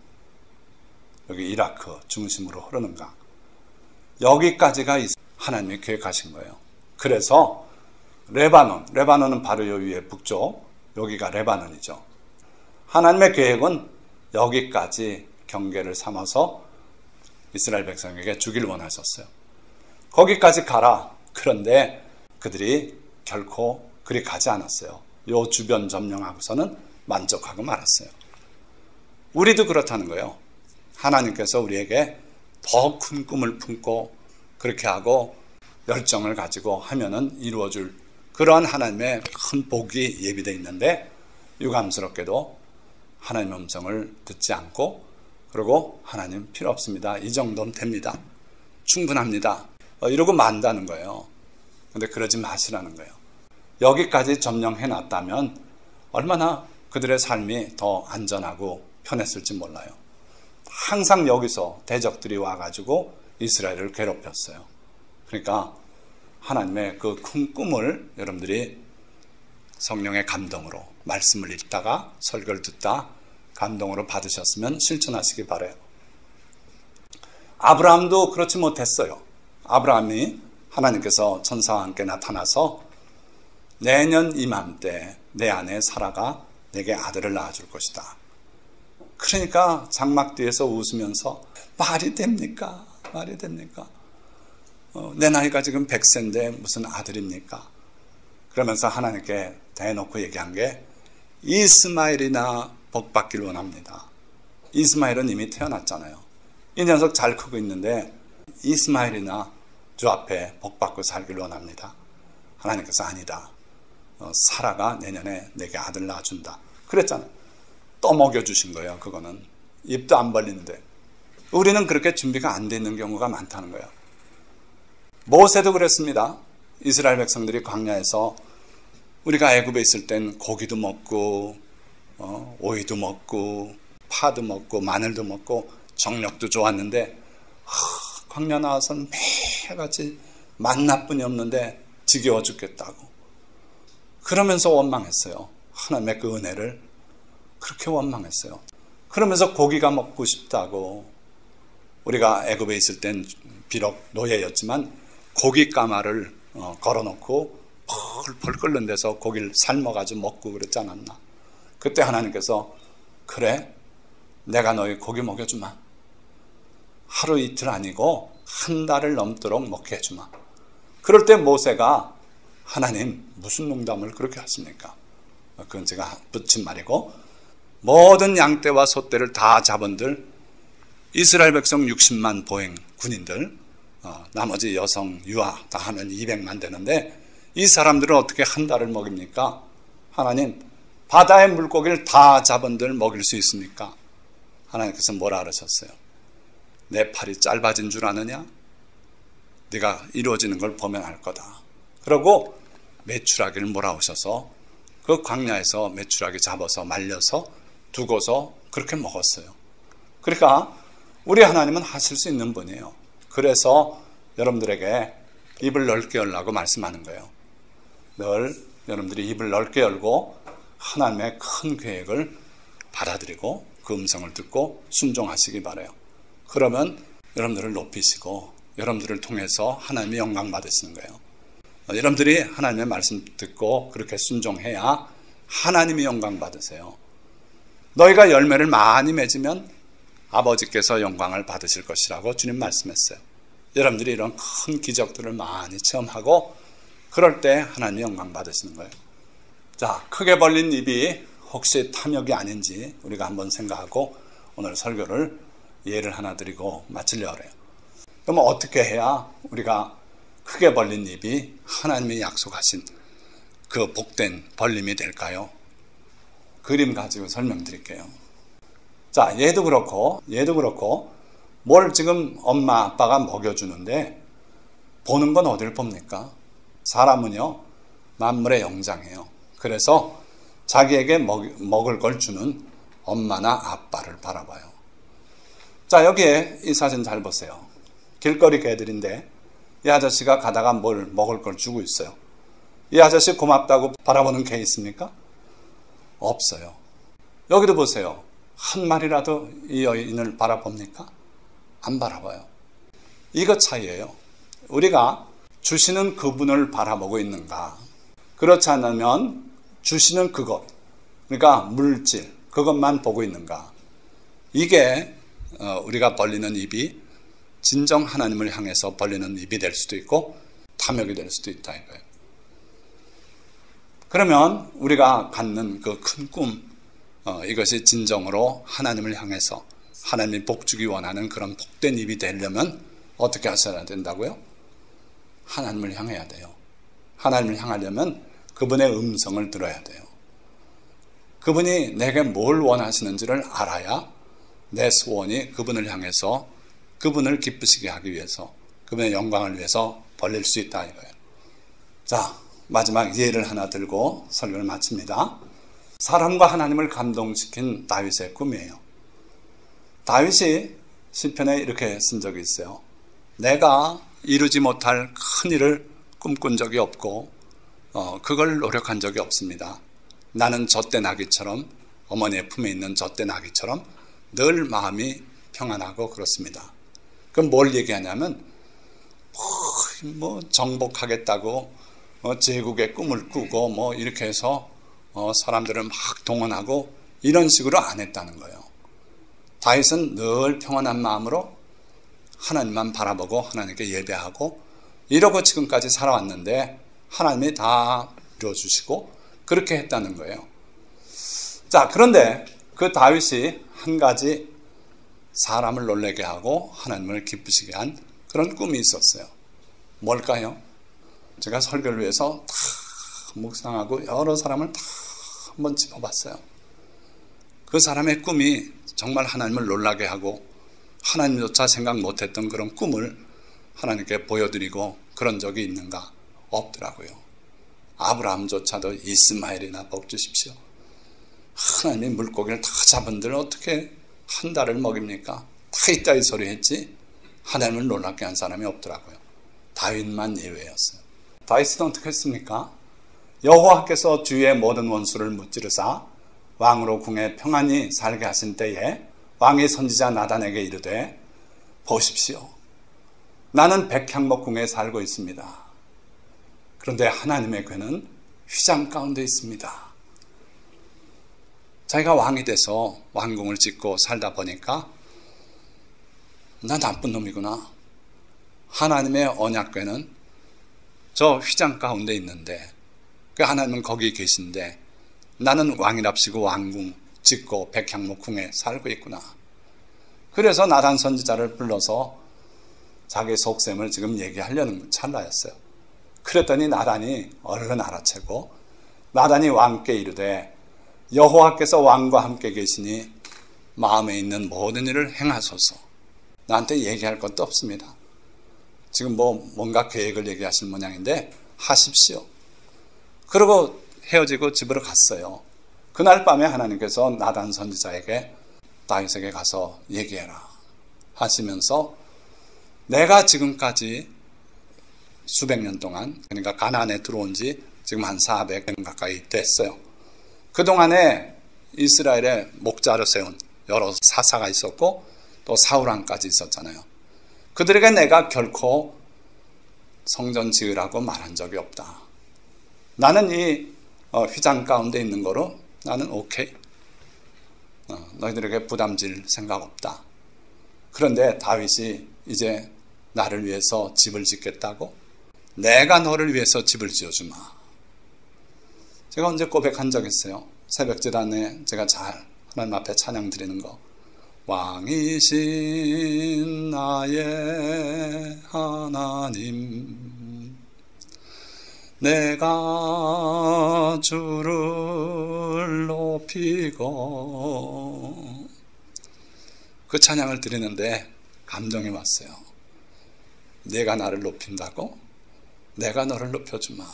여기 이라크 중심으로 흐르는 강. 여기까지가 하나님이 계획하신 거예요. 그래서 레바논은 바로 요 위에 북쪽, 여기가 레바논이죠. 하나님의 계획은 여기까지 경계를 삼아서 이스라엘 백성에게 주기를 원하셨어요. 거기까지 가라. 그런데 그들이 결코 그리 가지 않았어요. 요 주변 점령하고서는 만족하고 말았어요. 우리도 그렇다는 거예요. 하나님께서 우리에게 더 큰 꿈을 품고 그렇게 하고 열정을 가지고 하면은 이루어질 그러한 하나님의 큰 복이 예비되어 있는데 유감스럽게도 하나님의 음성을 듣지 않고 그리고 하나님 필요 없습니다. 이 정도면 됩니다. 충분합니다. 이러고 만다는 거예요. 근데 그러지 마시라는 거예요. 여기까지 점령해 놨다면 얼마나 그들의 삶이 더 안전하고 편했을지 몰라요. 항상 여기서 대적들이 와가지고 이스라엘을 괴롭혔어요. 그러니까 하나님의 그 큰 꿈을 여러분들이 성령의 감동으로 말씀을 읽다가 설교를 듣다 감동으로 받으셨으면 실천하시기 바라요. 아브라함도 그렇지 못했어요. 아브라함이 하나님께서 천사와 함께 나타나서 내년 이맘때 내 아내 사라가 내게 아들을 낳아줄 것이다. 그러니까 장막 뒤에서 웃으면서 말이 됩니까? 말이 됩니까? 내 나이가 지금 100세인데 무슨 아들입니까? 그러면서 하나님께 대놓고 얘기한 게 이스마엘이나 복받길 원합니다. 이스마엘은 이미 태어났잖아요. 이 녀석 잘 크고 있는데 이스마엘이나 주 앞에 복받고 살길 원합니다. 하나님께서 아니다. 사라가 내년에 내게 아들 낳아준다. 그랬잖아요. 또 먹여주신 거예요. 그거는 입도 안 벌리는데 우리는 그렇게 준비가 안 돼 있는 경우가 많다는 거예요. 모세도 그랬습니다. 이스라엘 백성들이 광야에서 우리가 애굽에 있을 땐 고기도 먹고 오이도 먹고 파도 먹고 마늘도 먹고 정력도 좋았는데 광야 나와서는 매일같이 만나뿐이 없는데 지겨워 죽겠다고 그러면서 원망했어요. 하나님의 그 은혜를 그렇게 원망했어요. 그러면서 고기가 먹고 싶다고 우리가 애굽에 있을 땐 비록 노예였지만 고기 까마를 걸어놓고 펄펄 끓는 데서 고기를 삶아가지고 먹고 그랬지 않았나. 그때 하나님께서 그래 내가 너희 고기 먹여주마. 하루 이틀 아니고 한 달을 넘도록 먹게 해주마. 그럴 때 모세가 하나님 무슨 농담을 그렇게 하십니까? 그건 제가 붙인 말이고 모든 양떼와 소떼를 다 잡은들 이스라엘 백성 60만 보행 군인들 나머지 여성 유아 다 하면 200만 되는데 이 사람들은 어떻게 한 달을 먹입니까? 하나님 바다의 물고기를 다 잡은들 먹일 수 있습니까? 하나님께서 뭐라 그러셨어요? 내 팔이 짧아진 줄 아느냐? 네가 이루어지는 걸 보면 알 거다. 그러고 메추라기를 몰아오셔서 그 광야에서 메추라기 잡아서 말려서 두고서 그렇게 먹었어요. 그러니까 우리 하나님은 하실 수 있는 분이에요. 그래서 여러분들에게 입을 넓게 열라고 말씀하는 거예요. 늘 여러분들이 입을 넓게 열고 하나님의 큰 계획을 받아들이고 그 음성을 듣고 순종하시기 바라요. 그러면 여러분들을 높이시고 여러분들을 통해서 하나님의 영광 받으시는 거예요. 여러분들이 하나님의 말씀 듣고 그렇게 순종해야 하나님의 영광 받으세요. 너희가 열매를 많이 맺으면 아버지께서 영광을 받으실 것이라고 주님 말씀했어요. 여러분들이 이런 큰 기적들을 많이 체험하고 그럴 때 하나님의 영광 받으시는 거예요. 자, 크게 벌린 입이 혹시 탐욕이 아닌지 우리가 한번 생각하고 오늘 설교를 예를 하나 드리고 마치려고 해요. 그럼 어떻게 해야 우리가 크게 벌린 입이 하나님이 약속하신 그 복된 벌림이 될까요? 그림 가지고 설명드릴게요. 자, 얘도 그렇고 뭘 지금 엄마 아빠가 먹여주는데 보는 건 어딜 봅니까? 사람은요 만물의 영장이에요. 그래서 자기에게 먹을 걸 주는 엄마나 아빠를 바라봐요. 자, 여기에 이 사진 잘 보세요. 길거리 개들인데 이 아저씨가 가다가 뭘 먹을 걸 주고 있어요. 이 아저씨 고맙다고 바라보는 개 있습니까? 없어요. 여기도 보세요. 한 마리라도 이 여인을 바라봅니까? 안 바라봐요. 이것 차이예요. 우리가 주시는 그분을 바라보고 있는가? 그렇지 않으면 주시는 그것, 그러니까 물질, 그것만 보고 있는가? 이게 우리가 벌리는 입이 진정 하나님을 향해서 벌리는 입이 될 수도 있고 탐욕이 될 수도 있다 이거예요. 그러면 우리가 갖는 그 큰 꿈, 이것이 진정으로 하나님을 향해서 하나님이 복주기 원하는 그런 복된 입이 되려면 어떻게 하셔야 된다고요? 하나님을 향해야 돼요. 하나님을 향하려면 그분의 음성을 들어야 돼요. 그분이 내게 뭘 원하시는지를 알아야 내 소원이 그분을 향해서 그분을 기쁘시게 하기 위해서 그분의 영광을 위해서 벌릴 수 있다 이거예요. 자, 마지막 예를 하나 들고 설교를 마칩니다. 사람과 하나님을 감동시킨 다윗의 꿈이에요. 다윗이 시편에 이렇게 쓴 적이 있어요. 내가 이루지 못할 큰 일을 꿈꾼 적이 없고 그걸 노력한 적이 없습니다. 나는 젖된 아기처럼 어머니의 품에 있는 젖된 아기처럼 늘 마음이 평안하고 그렇습니다. 그럼 뭘 얘기하냐면 정복하겠다고 제국의 꿈을 꾸고 이렇게 해서 사람들을 막 동원하고 이런 식으로 안 했다는 거예요. 다윗은 늘 평안한 마음으로 하나님만 바라보고 하나님께 예배하고 이러고 지금까지 살아왔는데 하나님이 다 이루어주시고 그렇게 했다는 거예요. 자, 그런데 그 다윗이 한 가지 사람을 놀라게 하고 하나님을 기쁘시게 한 그런 꿈이 있었어요. 뭘까요? 제가 설교를 위해서 다 묵상하고 여러 사람을 다 한번 짚어봤어요. 그 사람의 꿈이 정말 하나님을 놀라게 하고 하나님조차 생각 못했던 그런 꿈을 하나님께 보여드리고 그런 적이 있는가? 없더라고요. 아브라함조차도 이스마엘이나 복 주십시오. 하나님이 물고기를 다 잡은들 어떻게 한 달을 먹입니까? 다 있다 이 소리 했지 하나님을 놀랍게 한 사람이 없더라고요. 다윗만 예외였어요. 다윗은 어떻게 했습니까? 여호와께서 주의 모든 원수를 무찌르사 왕으로 궁에 평안히 살게 하신 때에 왕이 선지자 나단에게 이르되 보십시오. 나는 백향목궁에 살고 있습니다. 그런데 하나님의 궤는 휘장 가운데 있습니다. 자기가 왕이 돼서 왕궁을 짓고 살다 보니까 나 나쁜 놈이구나. 하나님의 언약궤는 저 휘장 가운데 있는데, 그 하나님은 거기 계신데 나는 왕이랍시고 왕궁 짓고 백향목궁에 살고 있구나. 그래서 나단 선지자를 불러서 자기 속셈을 지금 얘기하려는 찰나였어요. 그랬더니 나단이 얼른 알아채고 나단이 왕께 이르되 여호와께서 왕과 함께 계시니 마음에 있는 모든 일을 행하소서. 나한테 얘기할 것도 없습니다. 지금 뭔가 계획을 얘기하실 모양인데 하십시오. 그러고 헤어지고 집으로 갔어요. 그날 밤에 하나님께서 나단 선지자에게 다윗에게 가서 얘기해라 하시면서 내가 지금까지 수백 년 동안, 그러니까 가나안에 들어온 지 지금 한 400년 가까이 됐어요. 그동안에 이스라엘의 목자로 세운 여러 사사가 있었고 또 사울왕까지 있었잖아요. 그들에게 내가 결코 성전 지으라고 말한 적이 없다. 나는 이 휘장 가운데 있는 거로 나는 오케이. 너희들에게 부담질 생각 없다. 그런데 다윗이 이제 나를 위해서 집을 짓겠다고? 내가 너를 위해서 집을 지어주마. 제가 언제 고백한 적 있어요. 새벽제단에 제가 잘 하나님 앞에 찬양 드리는 거. 왕이신 나의 하나님, 내가 주를 높이고, 그 찬양을 드리는데 감동이 왔어요. 내가 나를 높인다고? 내가 너를 높여주마.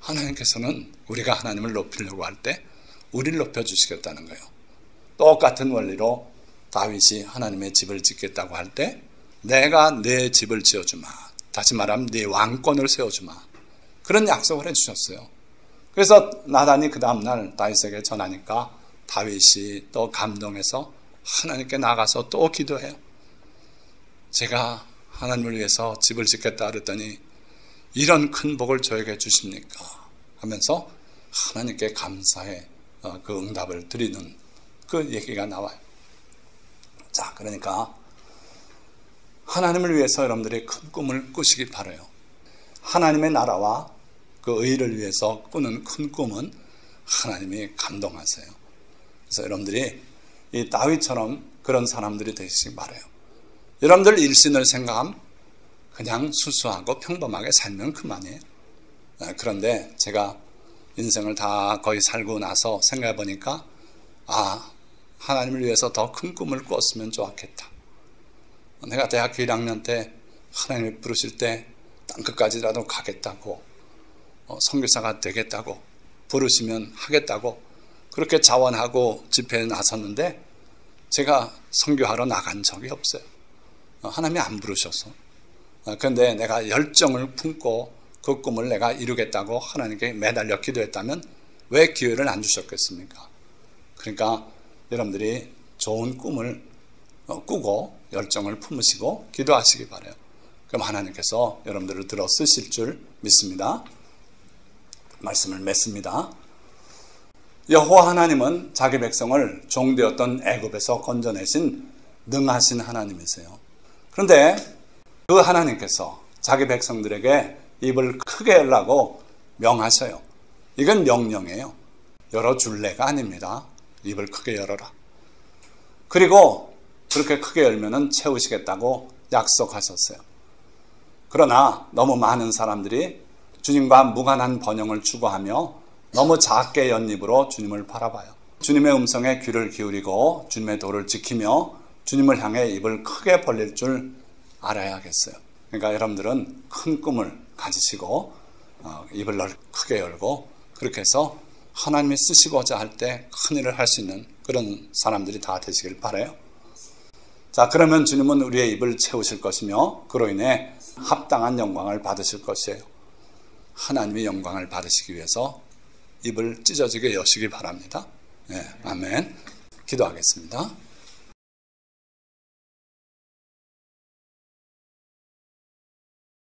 하나님께서는 우리가 하나님을 높이려고 할 때 우리를 높여주시겠다는 거예요. 똑같은 원리로 다윗이 하나님의 집을 짓겠다고 할 때 내가 내 집을 지어주마. 다시 말하면 네 왕권을 세워주마. 그런 약속을 해주셨어요. 그래서 나단이 그 다음날 다윗에게 전하니까 다윗이 또 감동해서 하나님께 나가서 또 기도해요. 제가 하나님을 위해서 집을 짓겠다 그랬더니 이런 큰 복을 저에게 주십니까? 하면서 하나님께 감사의 그 응답을 드리는 그 얘기가 나와요. 자, 그러니까 하나님을 위해서 여러분들이 큰 꿈을 꾸시기 바라요. 하나님의 나라와 그 의를 위해서 꾸는 큰 꿈은 하나님이 감동하세요. 그래서 여러분들이 이 다윗처럼 그런 사람들이 되시기 바라요. 여러분들 일신을 생각하면 그냥 수수하고 평범하게 살면 그만이에요. 그런데 제가 인생을 다 거의 살고 나서 생각해 보니까 하나님을 위해서 더 큰 꿈을 꾸었으면 좋았겠다. 내가 대학교 1학년 때 하나님이 부르실 때 땅끝까지라도 가겠다고, 선교사가 되겠다고, 부르시면 하겠다고 그렇게 자원하고 집회에 나섰는데 제가 선교하러 나간 적이 없어요. 하나님이 안 부르셔서. 그런데 내가 열정을 품고 그 꿈을 내가 이루겠다고 하나님께 매달려 기도했다면 왜 기회를 안 주셨겠습니까? 그러니까 여러분들이 좋은 꿈을 꾸고 열정을 품으시고 기도하시기 바라요. 그럼 하나님께서 여러분들을 들어 쓰실 줄 믿습니다. 말씀을 맺습니다. 여호와 하나님은 자기 백성을 종되었던 애굽에서 건져내신 능하신 하나님이세요. 그런데 그 하나님께서 자기 백성들에게 입을 크게 열라고 명하셔요. 이건 명령이에요. 열어줄래가 아닙니다. 입을 크게 열어라. 그리고 그렇게 크게 열면은 채우시겠다고 약속하셨어요. 그러나 너무 많은 사람들이 주님과 무관한 번영을 추구하며 너무 작게 연 입으로 주님을 바라봐요. 주님의 음성에 귀를 기울이고 주님의 도를 지키며 주님을 향해 입을 크게 벌릴 줄 알아야겠어요. 그러니까 여러분들은 큰 꿈을 가지시고 입을 크게 열고 그렇게 해서 하나님이 쓰시고자 할 때 큰 일을 할 수 있는 그런 사람들이 다 되시길 바라요. 자, 그러면 주님은 우리의 입을 채우실 것이며 그로 인해 합당한 영광을 받으실 것이에요. 하나님의 영광을 받으시기 위해서 입을 찢어지게 여시기 바랍니다. 네, 아멘. 기도하겠습니다.